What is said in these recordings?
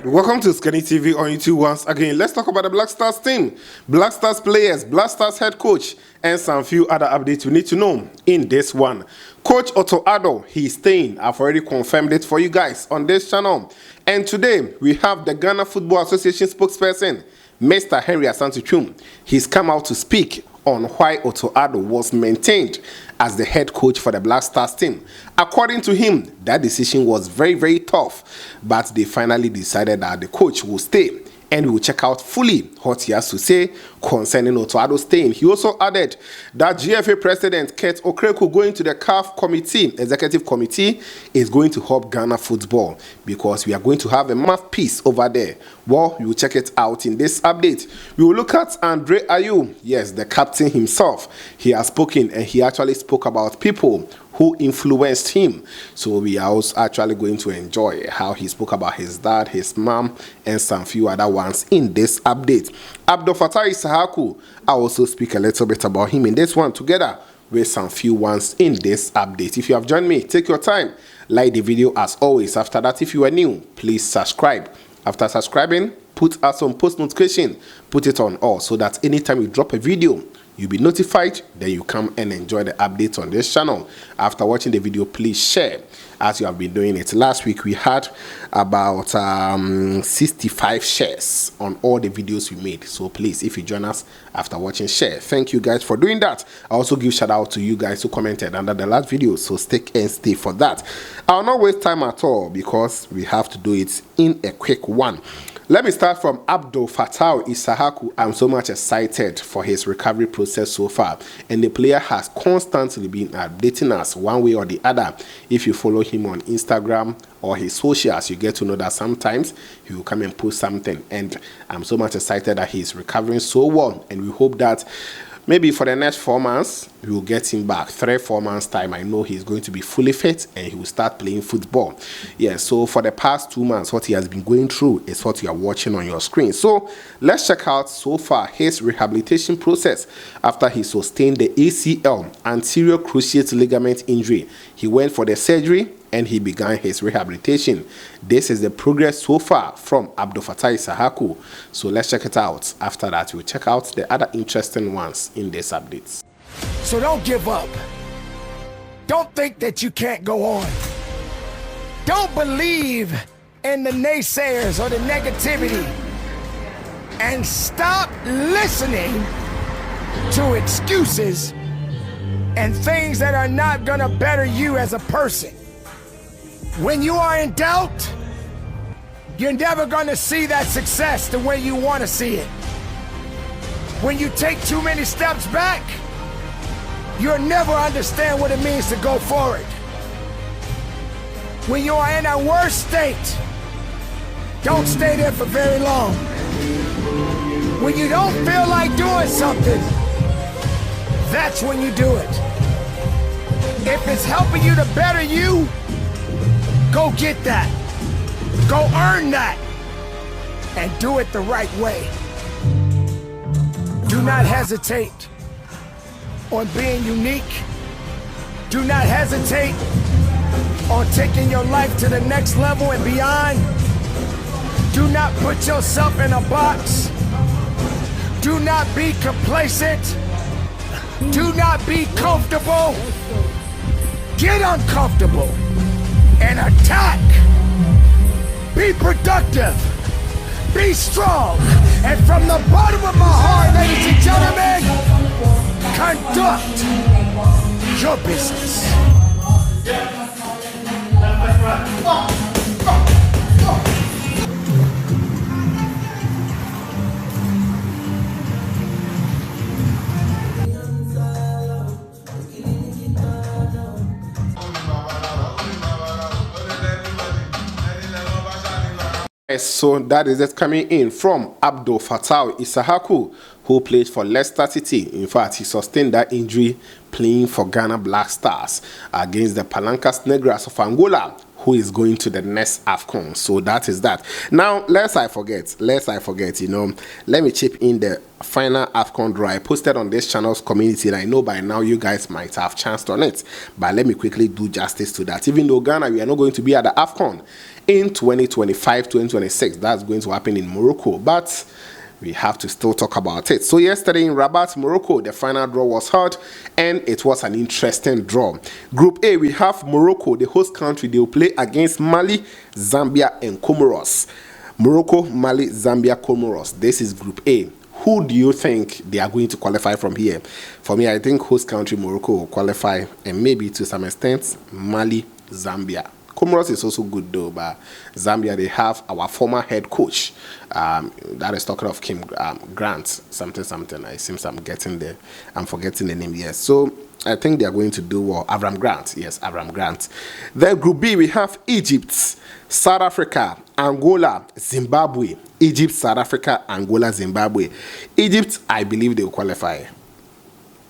Welcome to Skinny TV on YouTube once again. Let's talk about the Black Stars team, Black Stars players, Black Stars head coach, and some few other updates you need to know in this one. Coach Otto Addo, he's staying. I've already confirmed it for you guys on this channel. And today, we have the Ghana Football Association spokesperson, Mr. Henry Asante-Twum. He's come out to speak on why Otto Addo was maintained as the head coach for the Black Stars team. According to him, that decision was very, very tough, but they finally decided that the coach will stay. And we will check out fully what he has to say concerning Otto Addo staying. He also added that GFA President Kurt Okreku going to the CAF committee, executive committee, is going to help Ghana football because we are going to have a mouthpiece over there. Well, we will check it out in this update. We will look at Andre Ayew, yes, the captain himself. He has spoken, and he actually spoke about people who influenced him. So we are also actually going to enjoy how he spoke about his dad, his mom, and some few other ones in this update. Abdul Fatawu Issahaku, I also speak a little bit about him in this one together with some few ones in this update. If you have joined me, take your time, like the video as always. After that, if you are new, please subscribe. After subscribing, put us on post notification, put it on all so that anytime we drop a video, you'll be notified, then you come and enjoy the updates on this channel. After watching the video, please share as you have been doing it. Last week we had about 65 shares on all the videos we made. So please, if you join us after watching, share. Thank you guys for doing that. I also give shout out to you guys who commented under the last video, so stick and stay for that. I'll not waste time at all because we have to do it in a quick one. Let me start from Abdul Fatawu Issahaku. I'm so much excited for his recovery process so far, and the player has constantly been updating us one way or the other. If you follow him on Instagram or his socials, you get to know that sometimes he will come and post something, and I'm so much excited that he's recovering so well, and we hope that maybe for the next 4 months, we will get him back. 3-4 months time, I know he's going to be fully fit and he will start playing football. Yeah, so for the past 2 months, what he has been going through is what you are watching on your screen. So let's check out so far his rehabilitation process after he sustained the ACL, anterior cruciate ligament injury. He went for the surgery and he began his rehabilitation. This is the progress so far from Abdul Fatawu Issahaku. So let's check it out. After that, we'll check out the other interesting ones in this update. So don't give up. Don't think that you can't go on. Don't believe in the naysayers or the negativity. And stop listening to excuses and things that are not gonna better you as a person. When you are in doubt, you're never going to see that success the way you want to see it. When you take too many steps back, you'll never understand what it means to go forward. When you are in that worst state, don't stay there for very long. When you don't feel like doing something, that's when you do it. If it's helping you to better you, go get that. Go earn that. And do it the right way. Do not hesitate on being unique. Do not hesitate on taking your life to the next level and beyond. Do not put yourself in a box. Do not be complacent. Do not be comfortable. Get uncomfortable and attack. Be productive. Be strong. And from the bottom of my heart, ladies and gentlemen, conduct your business. So that is it coming in from Abdul Fatawu Issahaku, who played for Leicester City. In fact, he sustained that injury playing for Ghana Black Stars against the Palancas Negras of Angola, who is going to the next AFCON. So that is that. Now, lest I forget, you know, let me chip in the final AFCON draw I posted on this channel's community, and I know by now you guys might have chanced on it, but let me quickly do justice to that. Even though Ghana, we are not going to be at the AFCON, in 2025-2026. That's going to happen in Morocco, but we have to still talk about it. So yesterday in Rabat, Morocco, the final draw was held, and it was an interesting draw. Group A, we have Morocco, the host country. They will play against Mali, Zambia, and Comoros. Morocco, Mali, Zambia, Comoros. This is Group A. Who do you think they are going to qualify from here? For me, I think host country Morocco will qualify, and maybe to some extent Mali, Zambia. Comoros is also good though, but Zambia, they have our former head coach. That is talking of Kim Grant, something. It seems I'm forgetting the name. Yes, so I think they are going to do well. Avram Grant, yes, Avram Grant. Then Group B, we have Egypt, South Africa, Angola, Zimbabwe. Egypt, South Africa, Angola, Zimbabwe. Egypt, I believe they will qualify.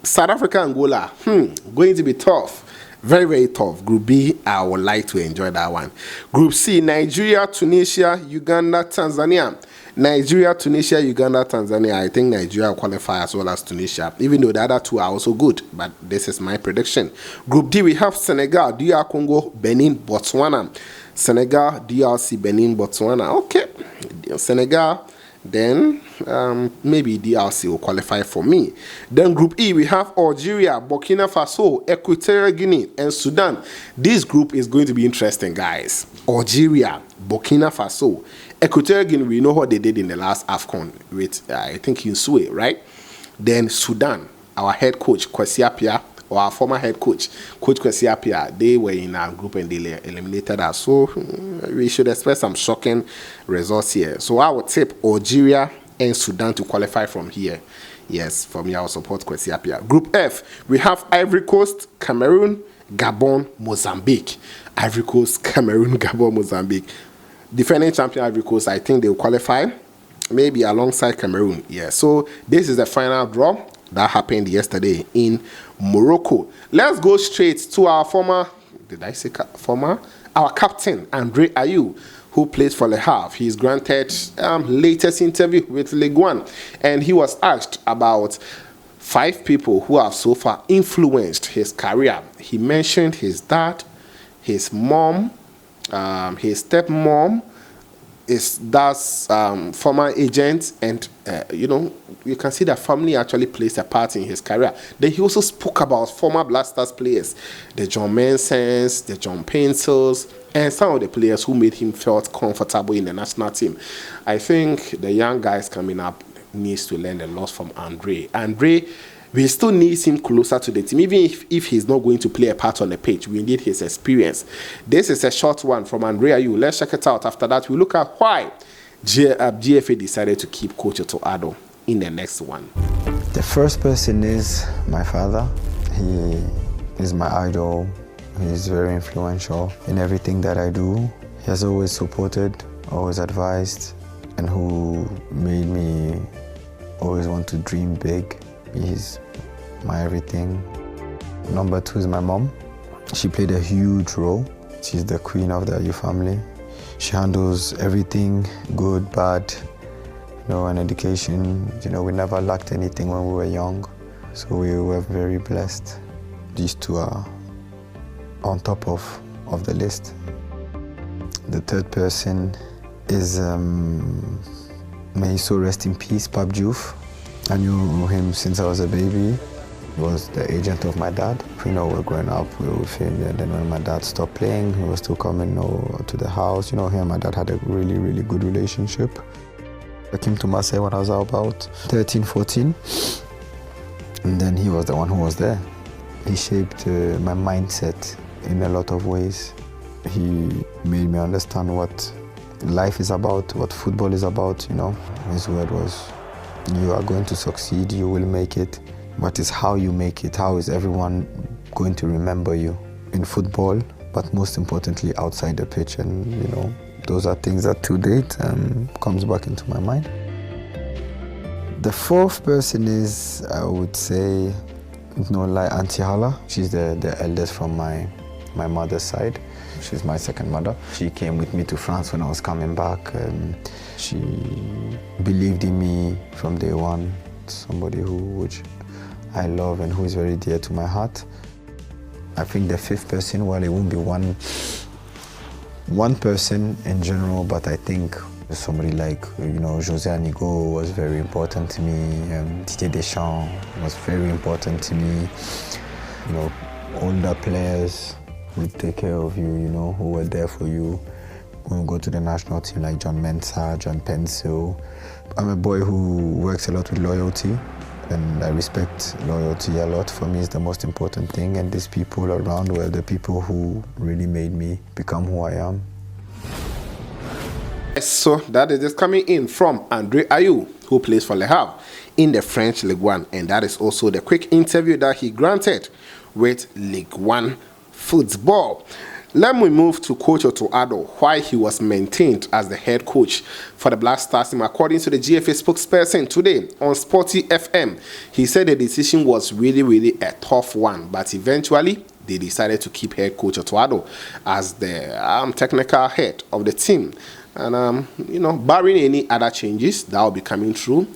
South Africa, Angola, going to be tough. Very, very tough. Group B, I would like to enjoy that one. Group C, Nigeria, Tunisia, Uganda, Tanzania. Nigeria, Tunisia, Uganda, Tanzania. I think Nigeria will qualify as well as Tunisia, even though the other two are also good, but this is my prediction. Group D, we have Senegal, DR Congo, Benin, Botswana. Senegal, DRC, Benin, Botswana. Okay, Senegal, then maybe DRC will qualify for me. Then Group E, we have Algeria, Burkina Faso, Equatorial Guinea, and Sudan. This group is going to be interesting, guys. Algeria, Burkina Faso, Equatorial Guinea, we know what they did in the last AFCON with, I think, Insue, right? Then Sudan, our head coach, Kwesi Appiah, or our former head coach, Coach Kwesi Appiah, they were in our group and they eliminated us. So we should expect some shocking results here. So I would tip Algeria and Sudan to qualify from here. Yes, for me, I will support Kwesi Appiah. Group F, we have Ivory Coast, Cameroon, Gabon, Mozambique. Ivory Coast, Cameroon, Gabon, Mozambique. Defending champion Ivory Coast, I think they will qualify, maybe alongside Cameroon. Yeah, so this is the final draw that happened yesterday in Morocco. Let's go straight to our our captain, Andre Ayew, who plays for Le Havre. He's granted latest interview with Ligue 1, and he was asked about 5 people who have so far influenced his career. He mentioned his dad, his mom, his stepmom, his dad's former agent, and you can see that family actually plays a part in his career. Then he also spoke about former Black Stars players, the John Mensons, the John Pencils, and some of the players who made him felt comfortable in the national team. I think the young guys coming up needs to learn a lot from Andre. Andre, we still need him closer to the team, even if he's not going to play a part on the pitch. We need his experience. This is a short one from Andre Ayew. Let's check it out. After that, we look at why GFA decided to keep Coach Otto Addo in the next one. The first person is my father. He is my idol. He's very influential in everything that I do. He has always supported, always advised, and who made me always want to dream big. He's my everything. Number 2 is my mom. She played a huge role. She's the queen of the Ayew family. She handles everything, good, bad, and education. We never lacked anything when we were young, so we were very blessed. These 2 are on top of the list. The third person is, may he so rest in peace, Pap Diouf. I knew him since I was a baby. He was the agent of my dad. We were growing up with him, and then when my dad stopped playing, he was still coming to the house. Him and my dad had a really, really good relationship. I came to Marseille when I was about 13, 14, and then he was the one who was there. He shaped my mindset in a lot of ways. He made me understand what life is about, what football is about. His word was, you are going to succeed, you will make it. But it's how you make it. How is everyone going to remember you in football, but most importantly outside the pitch? And those are things that to date comes back into my mind. The fourth person is, I would say, like Auntie Hala. She's the eldest from my mother's side. She's my second mother. She came with me to France when I was coming back. She believed in me from day one. Somebody which I love and who is very dear to my heart. I think the fifth person, well, it won't be one one person in general, but I think somebody like, Jose Anigo was very important to me. Didier Deschamps was very important to me. Older players who take care of you, who were there for you. When we go to the national team like John Mensah, John Pencil. I'm a boy who works a lot with loyalty, and I respect loyalty a lot. For me, it's the most important thing, and these people around were the people who really made me become who I am. So that is just coming in from Andre Ayew, who plays for Le Havre in the French Ligue 1, and that is also the quick interview that he granted with Ligue 1 football. Let me move to Coach Otto Addo, why he was maintained as the head coach for the Black Stars team. According to the GFA spokesperson today on Sporty FM, he said the decision was really a tough one, but eventually they decided to keep head coach Otto Addo as the technical head of the team. And, barring any other changes that will be coming through,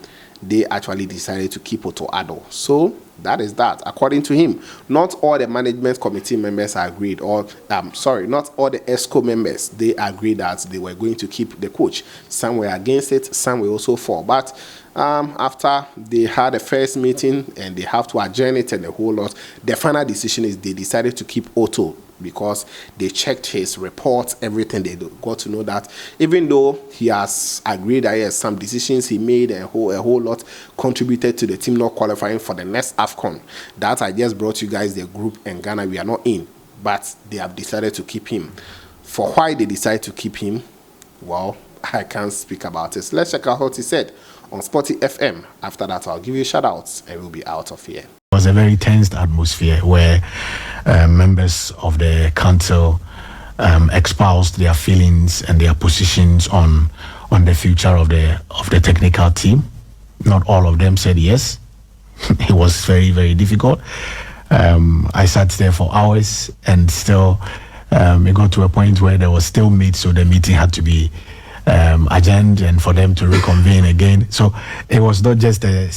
they actually decided to keep Otto Addo. So that is that. According to him, not all the management committee members agreed, not all the ESCO members, they agreed that they were going to keep the coach. Some were against it, some were also for. But after they had a first meeting and they have to adjourn it and the whole lot, the final decision is they decided to keep Otto, because they checked his reports, everything. They got to know that even though he has agreed that yes, some decisions he made a whole lot contributed to the team not qualifying for the next AFCON. That I just brought you guys the group, and Ghana, we are not in, but they have decided to keep him. For why they decided to keep him, well, I can't speak about it. Let's check out what he said on Sporty FM. After that, I'll give you shout outs and we'll be out of here. It was a very tense atmosphere where members of the council espoused their feelings and their positions on the future of the technical team. Not all of them said yes. It was very, very difficult. I sat there for hours, and still it got to a point where there was still meat, so the meeting had to be adjourned and for them to reconvene again. So it was not just a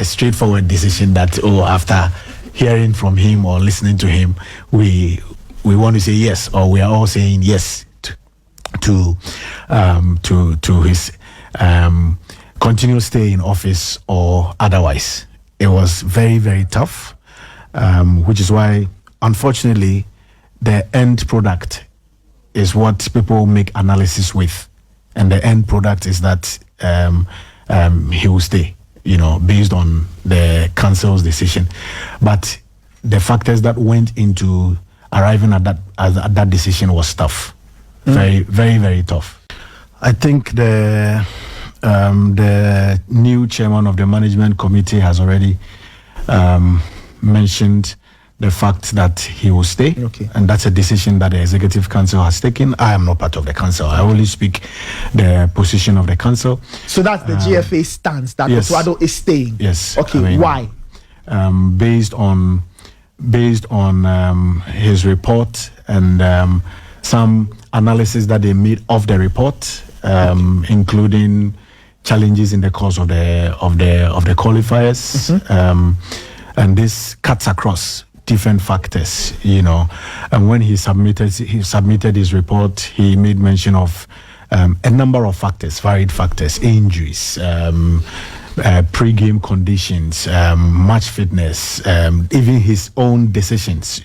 straightforward decision that, after hearing from him or listening to him, we want to say yes, or we are all saying yes to his continuous stay in office or otherwise. It was very, very tough, which is why, unfortunately, the end product is what people make analysis with, and the end product is that he will stay, based on the council's decision. But the factors that went into arriving at that decision was tough. Very, very, very tough. I think the new chairman of the management committee has already mentioned the fact that he will stay. Okay. And that's a decision that the executive council has taken. I am not part of the council. I only speak the position of the council. So that's the GFA stance that yes. Otto Addo is staying. Yes. Okay. Why? Based on his report and some analysis that they made of the report, including challenges in the course of the qualifiers, and this cuts across different factors, And when he submitted his report, he made mention of a number of factors, varied factors, injuries, pre-game conditions, match fitness, even his own decisions.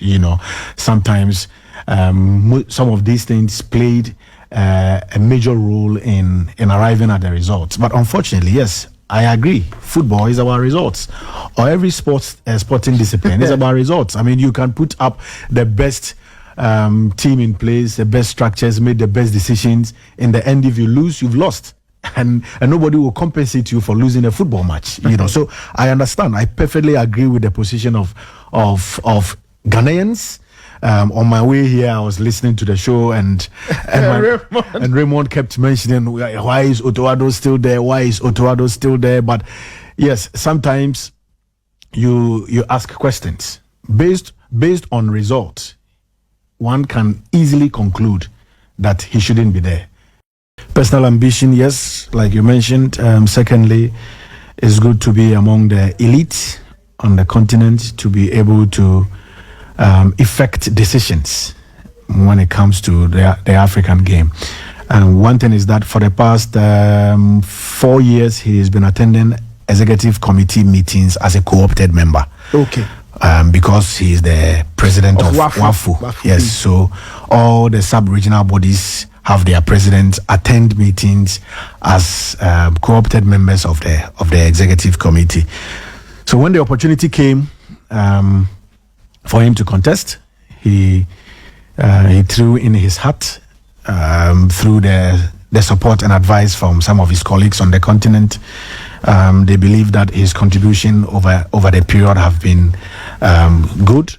Sometimes some of these things played a major role in arriving at the results. But unfortunately, yes, I agree. Football is about results, or every sporting discipline is about results. I mean, you can put up the best team in place, the best structures, make the best decisions. In the end, if you lose, you've lost, and nobody will compensate you for losing a football match. So I understand. I perfectly agree with the position of Ghanaians. On my way here, I was listening to the show, and Raymond kept mentioning, why is Otto Addo still there? Why is Otto Addo still there? But yes, sometimes you ask questions based on results. One can easily conclude that he shouldn't be there. Personal ambition, yes, like you mentioned. Secondly, it's good to be among the elite on the continent, to be able to effect decisions. when it comes to the African game. And one thing is that for the past 4 years, he has been attending executive committee meetings as a co-opted member. Okay. Because he is the president of WAFU. Yes, so all the sub-regional bodies have their presidents attend meetings as co-opted members of the executive committee. So when the opportunity came for him to contest, he threw in his hat through the support and advice from some of his colleagues on the continent. They believe that his contribution over the period have been good,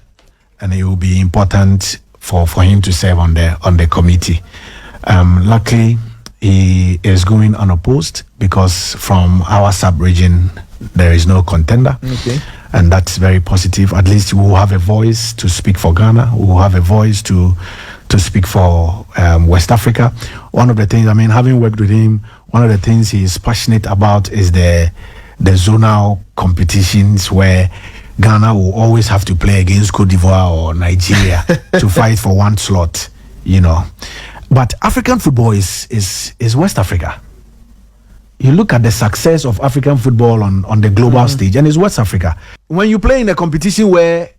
and it will be important for him to serve on the committee. Luckily, he is going unopposed because from our sub-region there is no contender. Okay. And that's very positive. At least we will have a voice to speak for Ghana. We will have a voice to speak for West Africa. One of the things, having worked with him, one of the things he is passionate about is the zonal competitions where Ghana will always have to play against Cote d'Ivoire or Nigeria to fight for one slot, But African football is West Africa. You look at the success of African football on the global stage, and it's West Africa. When you play in a competition where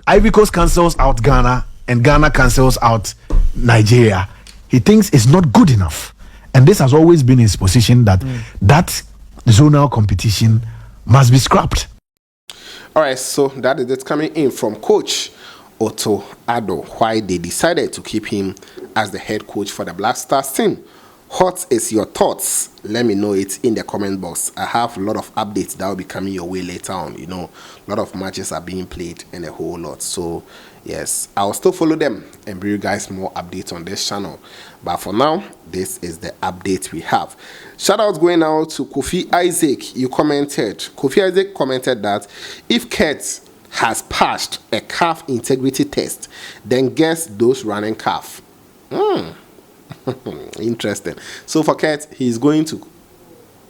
Ivory Coast cancels out Ghana and Ghana cancels out Nigeria, he thinks it's not good enough. And this has always been his position that that zonal competition must be scrapped. All right, so that is it coming in from Coach Otto Addo, why they decided to keep him as the head coach for the Black Stars team. What is your thoughts? Let me know it in the comment box. I have a lot of updates that will be coming your way later on. A lot of matches are being played and a whole lot. So, yes, I'll still follow them and bring you guys more updates on this channel. But for now, this is the update we have. Shout out going out to Kofi Isaac. You commented. Kofi Isaac commented that if Kurt has passed a calf integrity test, then guess those running calf. Interesting. So for Kurt, he's going to,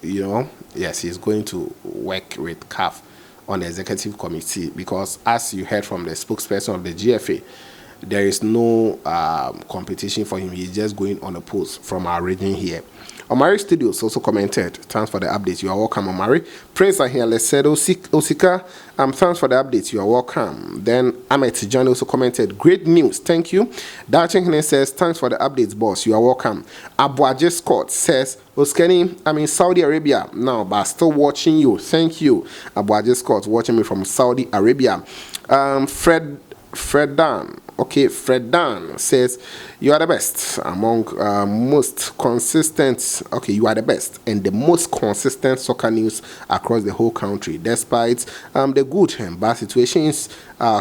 he's going to work with CAF on the executive committee because, as you heard from the spokesperson of the GFA, there is no competition for him. He's just going on a post from our region here. Omari Studios also commented, thanks for the update, you are welcome, Omari. Prince Ahia said, Osika, thanks for the update, you are welcome. Then Ahmed John also commented, great news, thank you. Dachin says, thanks for the updates, boss, you are welcome. Abuaje Scott says, Oskeni, I'm in Saudi Arabia now, but still watching you, thank you. Abuaje Scott watching me from Saudi Arabia. Fred Dan says, you are the best among most consistent, you are the best and the most consistent soccer news across the whole country, despite the good and bad situations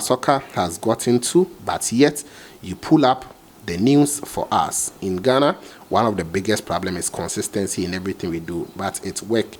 soccer has gotten to, but yet you pull up the news for us. In Ghana, one of the biggest problems is consistency in everything we do, but it's work.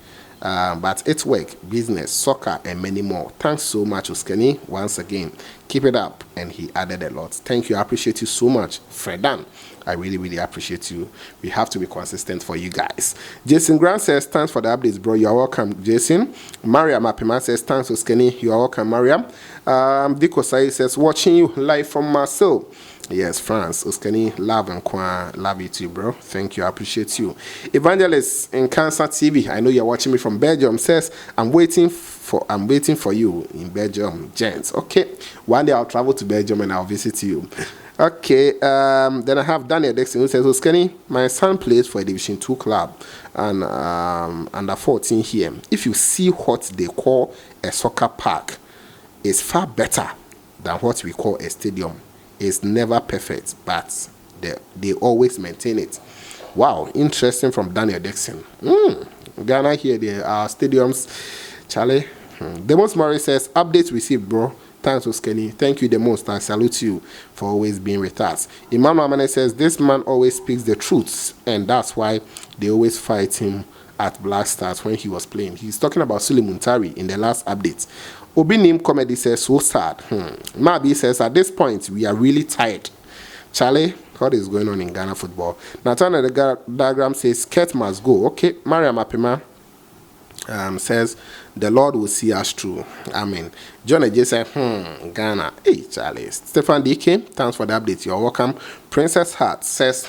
Business, soccer, and many more. Thanks so much, Uskeni. Once again, keep it up. And he added a lot. Thank you. I appreciate you so much, Fredan. I really, really appreciate you. We have to be consistent for you guys. Jason Grant says, thanks for the updates, bro. You're welcome, Jason. Mariam Apima says, thanks, Uskeni. You're welcome, Mariam. Diko Sai says, watching you live from Marseille. Yes, France, Uskeni, love and Kwan, love you too, bro. Thank you, I appreciate you. Evangelist in Cancer TV, I know you're watching me from Belgium, says, I'm waiting for you in Belgium, gents. Okay, one day I'll travel to Belgium and I'll visit you. Okay, then I have Daniel Dixon who says, Uskeni, my son plays for a Division 2 club and under 14 here. If you see what they call a soccer park, it's far better than what we call a stadium. It's never perfect, but they always maintain it. Wow, interesting from Daniel Dixon. Ghana here, there are stadiums. Charlie. Demos Murray says, updates received, bro. Thanks, Uskeni. Thank you the most. I salute you for always being with us. Emmanuel Amane says, this man always speaks the truth, and that's why they always fight him at Black Stars when he was playing. He's talking about Sule Muntari in the last update. Obinim Comedy says, so sad. Mabi says, at this point, we are really tired. Charlie, what is going on in Ghana football? Nathan the diagram says, Kurt must go. Okay, Mariam Apima. Says the Lord will see us through. Amen. John J said, Ghana. Hey, Charlie. Stefan DK, thanks for the update. You're welcome. Princess Heart says,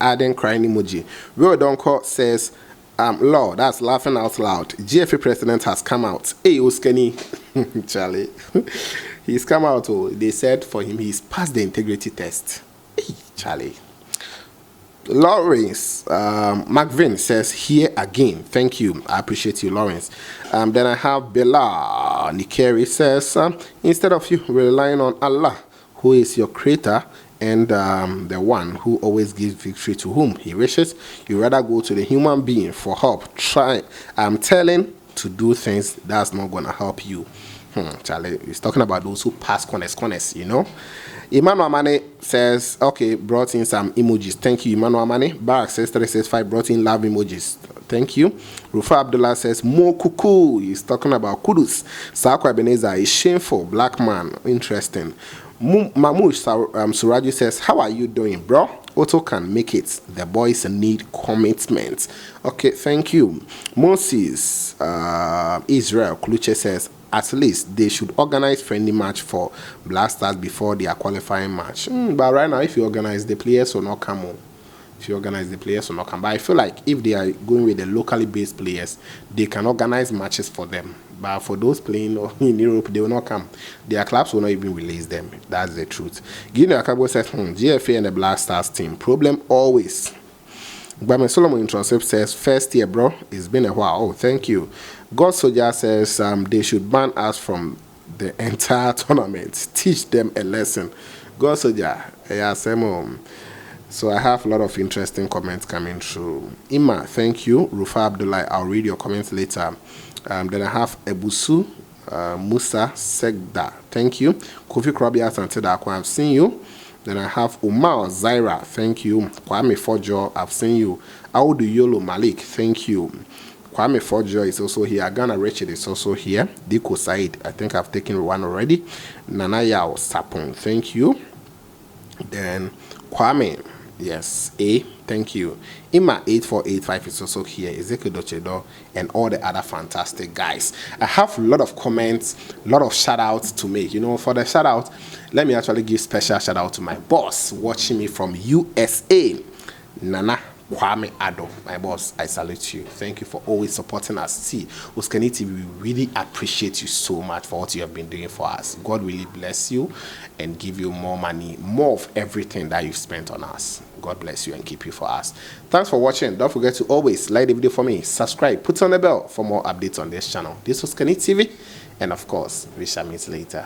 adding crying emoji. Will Donko says, Lord, that's laughing out loud. GFA president has come out. Hey, Oskeni. Charlie. He's come out. Oh, they said for him, he's passed the integrity test. Hey, Charlie. Lawrence McVin says, here again. Thank you. I appreciate you, Lawrence. Then I have Bella Nikeri says, instead of you relying on Allah, who is your creator and the one who always gives victory to whom he wishes, you rather go to the human being for help. I'm telling to do things that's not going to help you. Charlie, he's talking about those who pass corners, you know. Emmanuel Mane says, okay, brought in some emojis. Thank you, Emmanuel Mane. Barak says 365 brought in love emojis. Thank you. Rufa Abdullah says, Mo Kuku. He's talking about kudus. Sako Ebenezer is shameful. Black man. Interesting. Mamush Suraju says, how are you doing, bro? Otto can make it. The boys need commitment. Okay, thank you. Moses Israel Kluche says, at least they should organize friendly match for Black Stars before their qualifying match. But right now, if you organize, the players will not come on. But I feel like if they are going with the locally based players, they can organize matches for them. But for those playing in Europe, they will not come. Their clubs will not even release them. That's the truth. Guinea Akabo says, GFA and the Black Stars team. Problem always. But Solomon Introsep says, first year, bro. It's been a while. Oh, thank you. God Soldier says, they should ban us from the entire tournament. Teach them a lesson. God Soldier, yeah, same. So I have a lot of interesting comments coming through. Ima, thank you. Rufa Abdullah, I'll read your comments later. Then I have Ebusu Musa Segda, thank you. Kofi Krabia Santedako, I've seen you. Then I have Umar Zaira, thank you. Kwame Fojo, I've seen you. Audu Yolo Malik, thank you. Kwame Fojo is also here. Ghana Richard is also here. Diko Said, I think I've taken one already. Nanayao Sapon, thank you. Then Kwame, yes, A, thank you. Ima 8485 is also here. Ezekiel Dochedo and all the other fantastic guys. I have a lot of comments, a lot of shout outs to make. You know, for the shout out, let me actually give special shout out to my boss watching me from USA, Nana Kwame Addo, my boss. I salute you. Thank you for always supporting us. See, Uskani TV, we really appreciate you so much for what you have been doing for us. God really bless you and give you more money, more of everything that you've spent on us. God bless you and keep you for us. Thanks for watching. Don't forget to always like the video for me, subscribe, put on the bell for more updates on this channel. This was Uskani TV, and of course, we shall meet later.